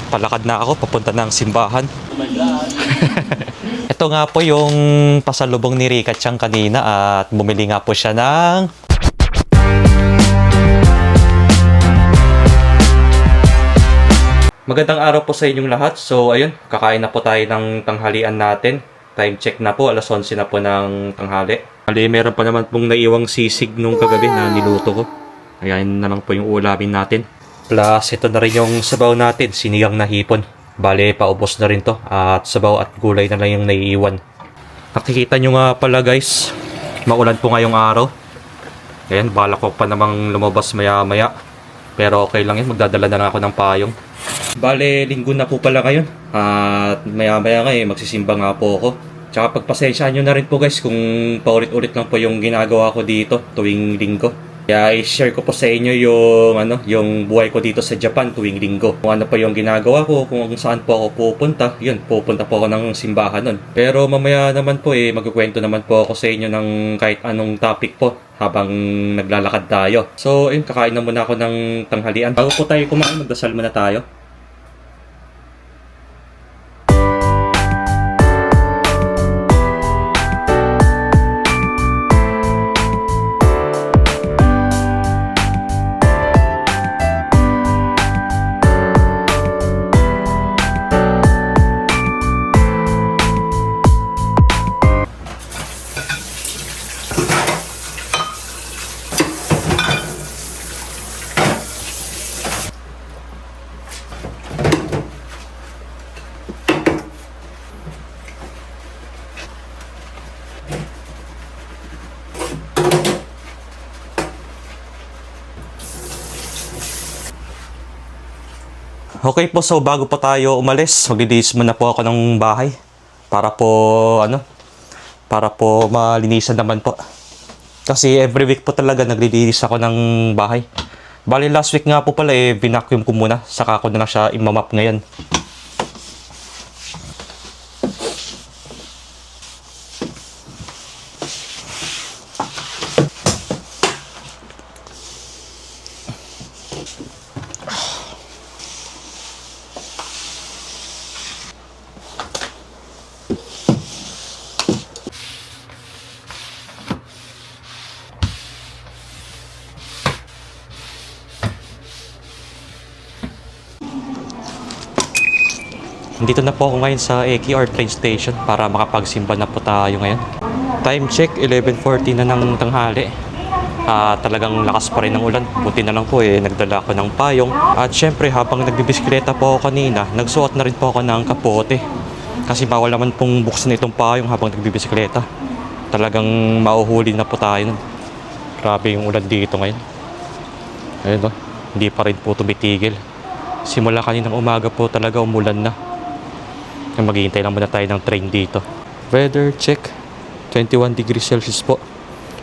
palakad na ako papunta ng simbahan. Ito nga po yung pasalubong ni Rika Chang kanina at bumili nga po siya ng magandang araw po sa inyong lahat. So ayun, kakain na po tayo ng tanghalian natin. Time check na po, alas 11 na po ng tanghali. Meron pa naman pong naiwang sisig nung kagabi na niluto ko. Ayan na lang po yung ulamin natin. Plus ito na rin yung sabaw natin, sinigang na hipon. Bale, paubos na rin to at sabaw at gulay na lang yung naiiwan. Nakikita nyo nga pala guys, maulan po ngayong araw. Ayan, balak ko pa namang lumabas maya maya. Pero okay lang yun, magdadala na lang ako ng payong. Bale, linggo na po pala ngayon. At maya maya nga magsisimba nga po ako. Tsaka pagpasensyaan nyo na rin po guys kung paulit-ulit lang po yung ginagawa ko dito tuwing linggo. Kaya i-share ko po sa inyo yung buhay ko dito sa Japan tuwing linggo. Kung ano pa yung ginagawa ko, kung saan po ako pupunta, yun, pupunta po ako ng simbahan nun. Pero mamaya naman po magkukwento naman po ako sa inyo ng kahit anong topic po habang naglalakad tayo. So, yun, kakain na muna ako ng tanghalian. Bago po tayo kumain, magdasal muna tayo. Okay po, so bago pa tayo umalis, maglilinis muna po ako ng bahay para po malinisan naman po. Kasi every week po talaga naglilinis ako ng bahay. Bali last week nga po pala binacuum ko muna, saka ko na lang siya imamap ngayon. Dito na po ako ngayon sa AKR train station para makapagsimba na po tayo ngayon. Time check, 11:40 na ng tanghali. Talagang lakas pa rin ng ulan. Buti na lang po nagdala ako ng payong. At syempre habang nagbibisikleta po ako kanina, nagsuot na rin po ako ng kapote. Kasi bawal naman pong buksan itong payong habang nagbibisikleta. Talagang mauhuli na po tayo nun. Grabe yung ulan dito ngayon. Ayun hindi pa rin po tumitigil. Simula kaninang umaga po talaga umulan na. Maghihintay lang muna tayo ng train dito. Weather check, 21 degrees Celsius po.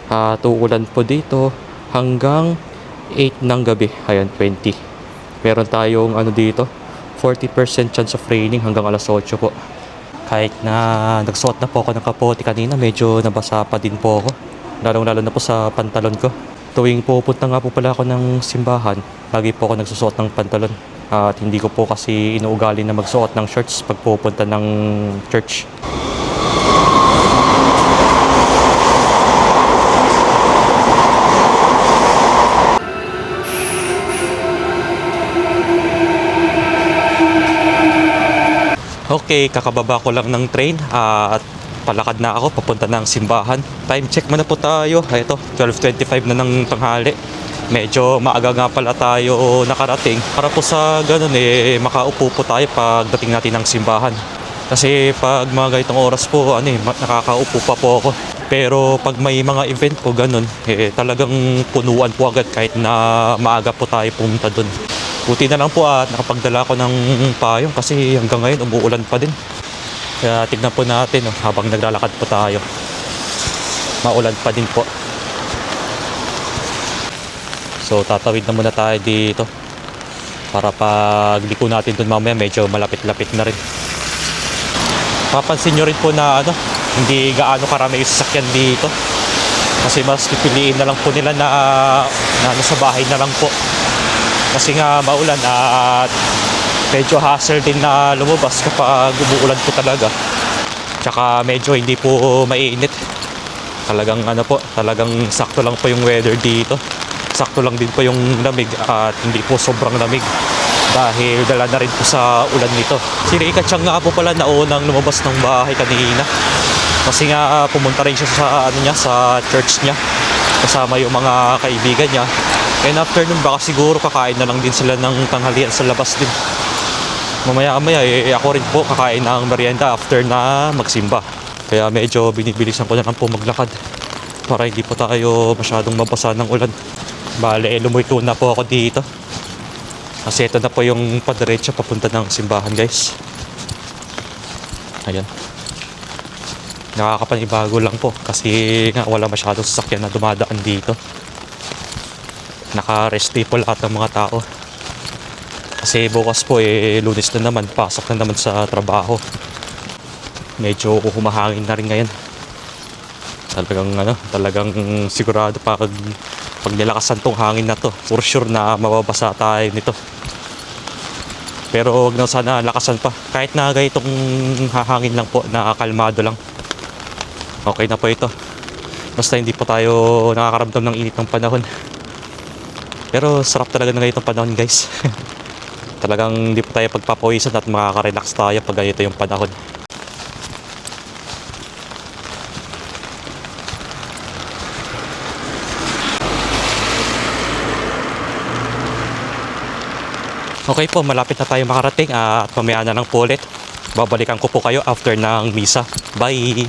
Uulan po dito hanggang 8 ng gabi. Ayan, 20. Meron tayong dito, 40% chance of raining hanggang alas 8 po. Kahit na nagsuot na po ako ng kapote kanina, medyo nabasa pa din po ako. Lalong-lalo na po sa pantalon ko. Tuwing pupunta nga po pala ako ng simbahan, lagi po ako nagsusuot ng pantalon. At hindi ko po kasi inuugali na magsuot ng shorts pag pupunta ng church. Okay, kakababa ko lang ng train at palakad na ako papunta ng simbahan. Time check muna po tayo. Ito, 12:25 na ng tanghali. Medyo maaga nga pala tayo nakarating para po sa ganun makaupo po tayo pagdating natin ng simbahan. Kasi pag mga ganitong oras po nakakaupo pa po ako. Pero pag may mga event po ganun talagang punuan po agad kahit na maaga po tayo pumunta dun. Buti na lang po at nakapagdala ko ng payong kasi hanggang ngayon umuulan pa din. Kaya tignan po natin habang naglalakad po tayo. Maulan pa din po. So tatawid na muna tayo dito para pag liko natin dun mamaya medyo malapit-lapit na rin. Papansin nyo rin po na hindi gaano karami yung sasakyan dito. Kasi mas pipiliin na lang po nila na nasa bahay na lang po. Kasi nga maulan at medyo hassle din na lumabas kapag umuulan po talaga. Tsaka medyo hindi po mainit. Talagang ano po, talagang sakto lang po yung weather dito. Sakto lang din po yung lamig at hindi po sobrang lamig. Dahil dala na rin po sa ulan nito. Si Rika Chang nga po pala naunang lumabas ng bahay kanina. Kasi nga pumunta rin siya sa ano niya, sa church niya. Kasama yung mga kaibigan niya. And after nun baka siguro kakain na lang din sila ng tanghalian sa labas din. Mamaya-maya ako rin po kakain ng merienda after na magsimba. Kaya medyo binibilisan ko na lang po maglakad para hindi po tayo masyadong mabasa ng ulan. Bale, lumuyto na po ako dito. Kasi ito na po yung padiretso papunta ng simbahan, guys. Ayan. Nakakapanibago lang po kasi nga wala masyadong sasakyan na dumadaan dito. Naka-rest day po lahat ng mga tao. Kasi bukas po Lunes na naman, pasok na naman sa trabaho. Medyo humahangin na rin ngayon. Talagang sigurado pag nilakasan tong hangin na to, for sure na mababasa tayo nito. Pero wag na sana lakasan pa. Kahit na ganitong hahangin lang po, nakakalmado lang. Okay na po ito. Basta hindi po tayo nakakaramdam ng init ng panahon. Pero sarap talaga ng ganitong panahon, guys. Talagang hindi po tayo pagpapawisan at makaka-relax tayo pag ganito yung panahon. Okay po, malapit na tayo makarating at mamaya na lang po ulit. Babalikan ko po kayo after ng misa. Bye!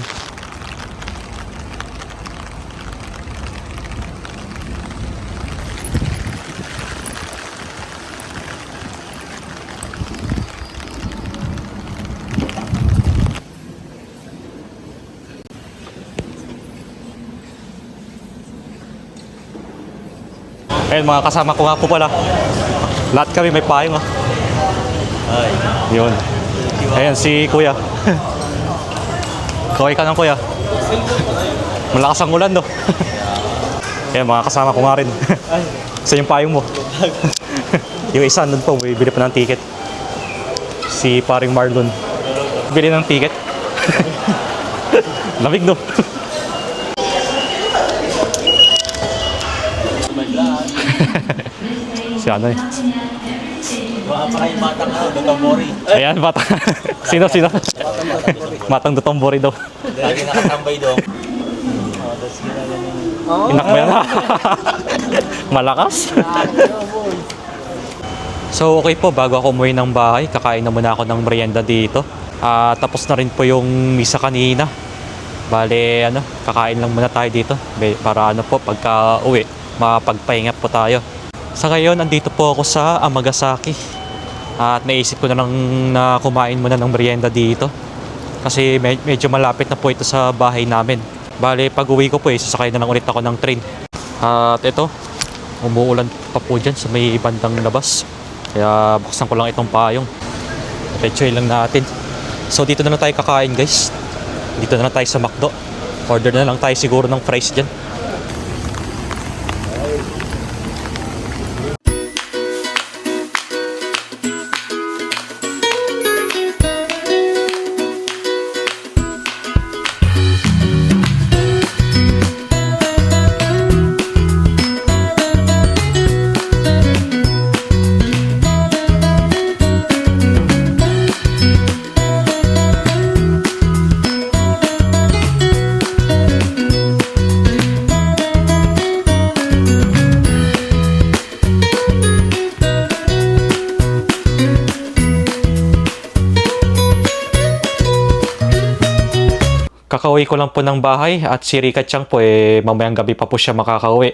Ayun, mga kasama ko nga po pala. Lahat kami may payong, oh. Ay. Yun. Ayan si Kuya. Kaway ka ng Kuya. Malakas ang ulan, no? Ayan, mga kasama ko nga rin. Sa yung payong mo. Yung isa nun po, bibili pa ng ticket. Si paring Marlon. Bili ng ticket. Lamig, no? Si ano eh. Baka pa kayo batang Dotonbori. Ayan, batang. Sino? Matang Dotonbori daw. Lagi nakatambay doon. Inak ba yan? Malakas. So okay po, bago ako umuwi ng bahay, kakain na muna ako ng merienda dito. Tapos na rin po yung misa kanina. Bale, kakain lang muna tayo dito. Para pagka uwi, mapagpahinga po tayo. Sa ngayon, andito po ako sa Amagasaki. At naisip ko na lang na kumain muna ng merienda dito. Kasi medyo malapit na po ito sa bahay namin. Bale, pag uwi ko po sasakay na lang ulit ako ng train. At ito, umuulan pa po dyan sa may bandang labas. Kaya buksan ko lang itong payong. Petsoy lang natin. So dito na lang tayo kakain, guys. Dito na lang tayo sa McDo. Order na lang tayo siguro ng fries dyan. Kakauwi ko lang po ng bahay at si Rika Chang po mamayang gabi pa po siya makakauwi.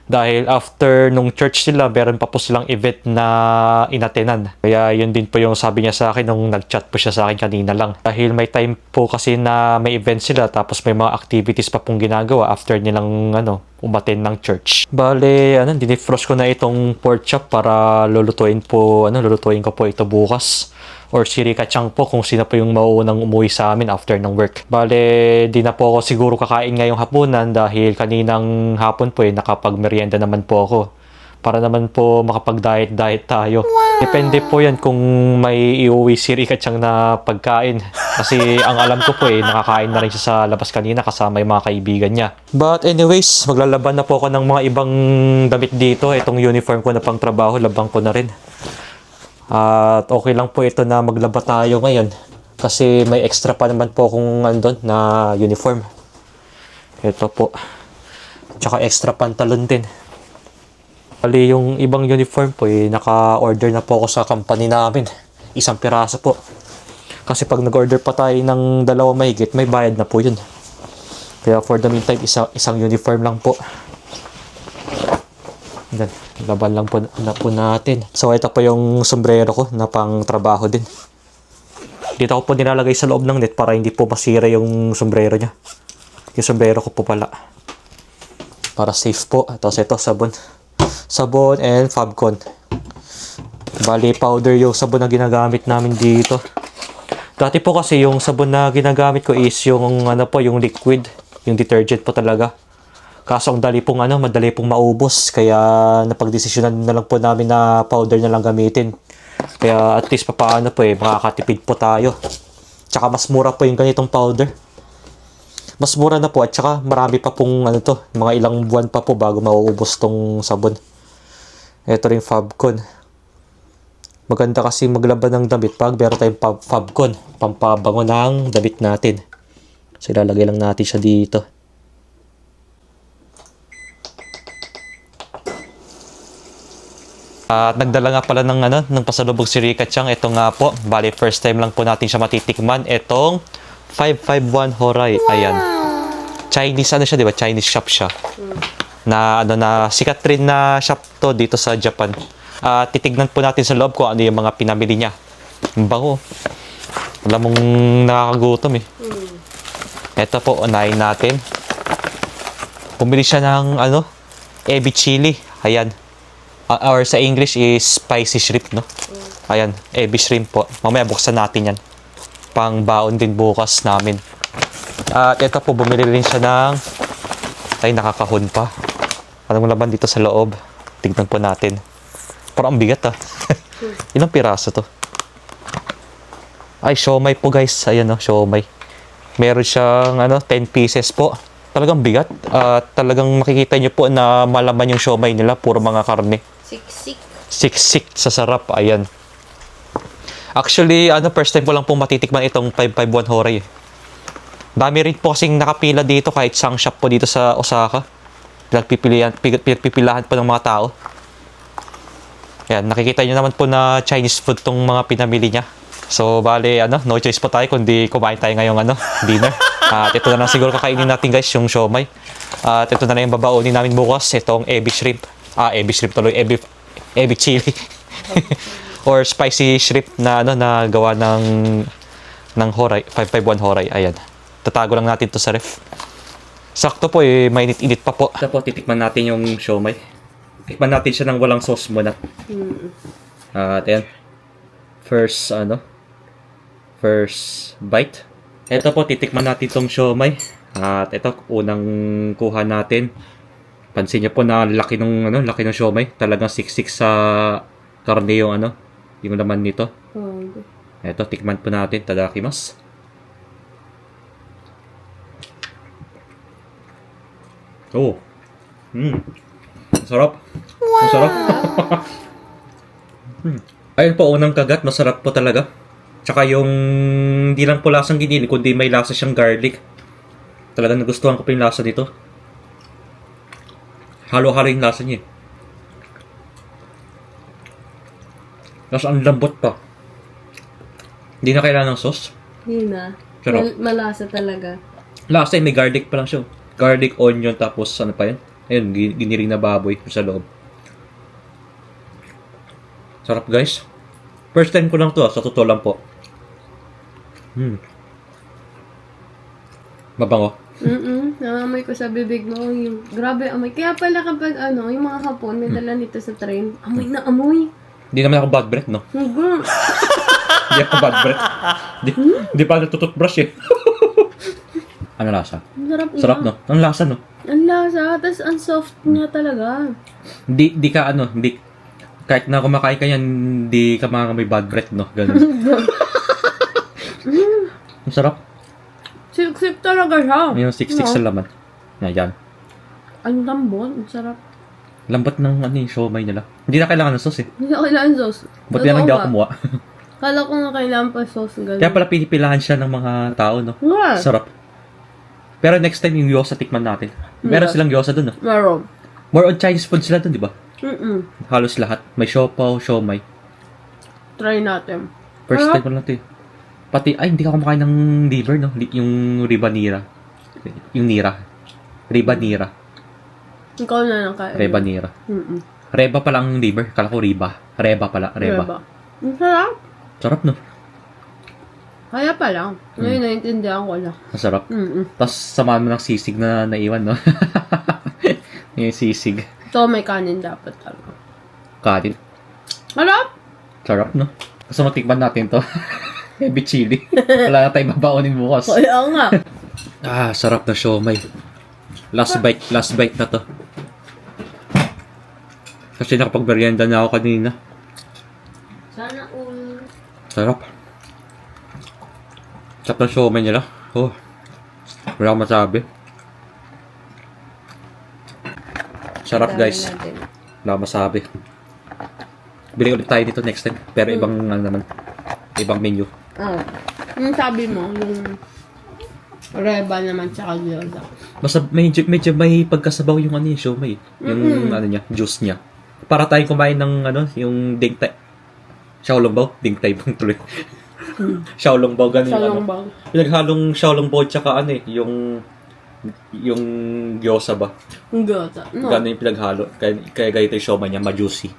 Dahil after nung church nila, meron pa po silang event na inatenan. Kaya yun din po yung sabi niya sa akin nung nag-chat po siya sa akin kanina lang. Dahil may time po kasi na may event sila tapos may mga activities pa pong ginagawa after nilang umaten ng church. Bale, dinifrost ko na itong pork chop para lulutuin ko po ito bukas. Or si Rika Chang po kung sino po yung mauunang umuwi sa amin after ng work. Bale, di na po ako siguro kakain ngayong hapunan dahil kaninang hapon po nakapag-merienda naman po ako. Para naman po makapag-diet tayo. Depende po yan kung may iuwi si Rika Chang na pagkain. Kasi ang alam ko po nakakain na rin siya sa labas kanina kasama yung mga kaibigan niya. But anyways, maglalaban na po ako ng mga ibang damit dito. Itong uniform ko na pang trabaho, labang ko na rin. At okay lang po ito na maglaba tayo ngayon. Kasi may extra pa naman po akong andon na uniform. Ito po. Tsaka extra pantalon din. Bali yung ibang uniform po naka-order na po ako sa company namin. Isang piraso po. Kasi pag nag-order pa tayo ng 2 mahigit, may bayad na po yun. Kaya for the meantime, isang uniform lang po. Then, laban lang po na po natin. So ito po yung sombrero ko na pang trabaho din. Dito ko po nilalagay sa loob ng net para hindi po masira yung sombrero niya. Yung sombrero ko po pala. Para safe po. Tapos ito, sabon. Sabon and Fabcon. Bali, powder yung sabon na ginagamit namin dito. Dati po kasi yung sabon na ginagamit ko is yung yung liquid. Yung detergent po talaga. Kaso ang madali pong maubos. Kaya napagdesisyonan na lang po namin na powder na lang gamitin. Kaya at least papaano po makakatipid po tayo. Tsaka mas mura po yung ganitong powder. Mas mura na po at tsaka marami pa pong mga ilang buwan pa po bago mauubos tong sabon. Ito rin Fabcon. Maganda kasi maglaban ng damit pag meron tayong Fabcon. Pampabango ng damit natin. So ilalagay lang natin siya dito. At nagdala nga pala ng pasalubog si Rika Chang. Ito nga po. Bali first time lang po natin siya matitikman. Itong 551 Horay. Ayan. Chinese siya, 'di ba? Chinese shop siya. Na sikat rin na shop to dito sa Japan. Titignan po natin sa loob kung ano yung mga pinamili niya. Ang bango. Alam mong nakakagutom Ito po, unahin natin. Bumili siya ng ebi chili. Ayan. Or sa English is spicy shrimp, no? Ayan, ebi shrimp po. Mamaya buksan natin yan. Pang baon din bukas namin. At ito po, bumili rin siya ng... Ay, nakakahon pa. Anong laman dito sa loob? Tignan po natin. Parang ang bigat Ilang piraso to? Ay, siomai po guys. Ayan siomai. Meron siyang 10 pieces po. Talagang bigat. Talagang makikita nyo po na malaman yung siomai nila. Puro mga karne. Siksik sa sarap. Ayan. Actually, first time ko lang pong matitikman itong 551 Horay. Dami rin po kasing nakapila dito kahit sang shop po dito sa Osaka. Pipilahan po ng mga tao. Ayan, nakikita nyo naman po na Chinese food tong mga pinamili niya. So, bale, no choice po tayo kundi kumain tayo ngayong dinner. At ito na lang siguro kakainin natin guys, yung siomai. At ito na lang yung babaonin namin bukas, itong ebi shrimp. Ebi shrimp tuloy, ebi chili. Or spicy shrimp na na gawa ng Horay, 551 Horay. Ayan. Tatago lang natin to sa ref. Sakto po mainit-init pa po. Ito po, titikman natin yung siomai. Tikman natin siya ng walang sauce muna. At ayan. First bite. Ito po, titikman natin tong siomai. At ito, unang kuha natin. Pansin niyo po na laki ng siomai. Talagang siksik sa karne yung yung laman nito. Ito, tikman po natin. Tadakimasu. Oh. Masarap. Masarap. Ayun po, unang kagat. Masarap po talaga. Tsaka yung hindi lang po lasang ginili, kundi may lasa siyang garlic. Talagang nagustuhan ko po yung lasa dito. Halo-halo yung lasa niya. Tapos ang lambot pa. Hindi na kailangan ng sauce. Hindi na. Sarap. Malasa talaga. Lasa may garlic pa lang siya. Garlic, onion, tapos ano pa yan? Ayun, giniring na baboy sa loob. Sarap guys. First time ko lang to sa totoo lang po. Mabango. Namamoy ko sa bibig mo. Yung, grabe amoy. Kaya pala kapag yung mga Hapon, may dala nito sa train. Amoy na amoy. Hindi naman ako bad breath, no? Hindi ako bad breath. Hindi pa natututbrush eh. Ano lasa? Sarap na. Sarap, no? Ang lasa, no? Ang lasa. lasa. Tapos ang soft niya talaga. Di ka hindi, kahit na kumakain ka yan, hindi ka may bad breath, no? Ganun. Ang sarap. Siksik talaga siya. Yung 66 sa laman. Yan. Ang lambot. Ang sarap. Lambot ng yung siomay nila. Hindi na kailangan ng sauce eh. Hindi na kailangan sauce. Ba't yan hindi ako kumuha? Kala ko nga kailangan pa sauce. Ganun. Kaya pala pinipilahan siya ng mga tao, no? Nga. Sarap. Pero next time yung gyoza tikman natin. Meron silang gyoza dun, no? Meron. More on Chinese food sila dun, di ba? Halos lahat. May siopaw, siomay. Try natin. First time ko lang ito eh. Pati, hindi ka kumakain ng liver, no? Yung ribanira. Yung nira. Ribanira. Ikaw na lang kain. Rebanira. Reba pala ang liver. Kala ko riba. Reba pala. Reba. Ang sarap. Sarap, no? Kaya pa lang. Ngayon, naiintindihan ko lang. Masarap. Tapos samahan mo ng sisig na naiwan, no? Yung sisig. So, may kanin dapat talaga. Kanin. Sarap! Sarap, no? Gusto mo tikman natin to. Heavy chili. Wala na tayong babaonin bukas. Kaya nga. Sarap na siomay. Last bite na to. Kasi nakapag-merienda na ako kanina. Sana all. Sarap. Sarap ng siomay nila. Oh. Wala akong masabi. Sarap, guys. Wala akong masabi. Bili ulit tayo dito next time. Pero ibang naman. Ibang menu. Yung sabi mo, yung reba naman tsaka gyoza. Basta medyo may pagkasabaw yung yung siomay. Yung niya, juice niya. Para tayong kumain ng yung dingtay. Xiaolongbao? Dingtay bang tuloy. Xiaolongbao, ganun Xiaolongbao. Pinaghalong xiaolongbao tsaka yung gyoza ba? Yung gyoza. No. Ganun yung pinaghalo. Kaya ganito yung siomay niya, ma-juicy.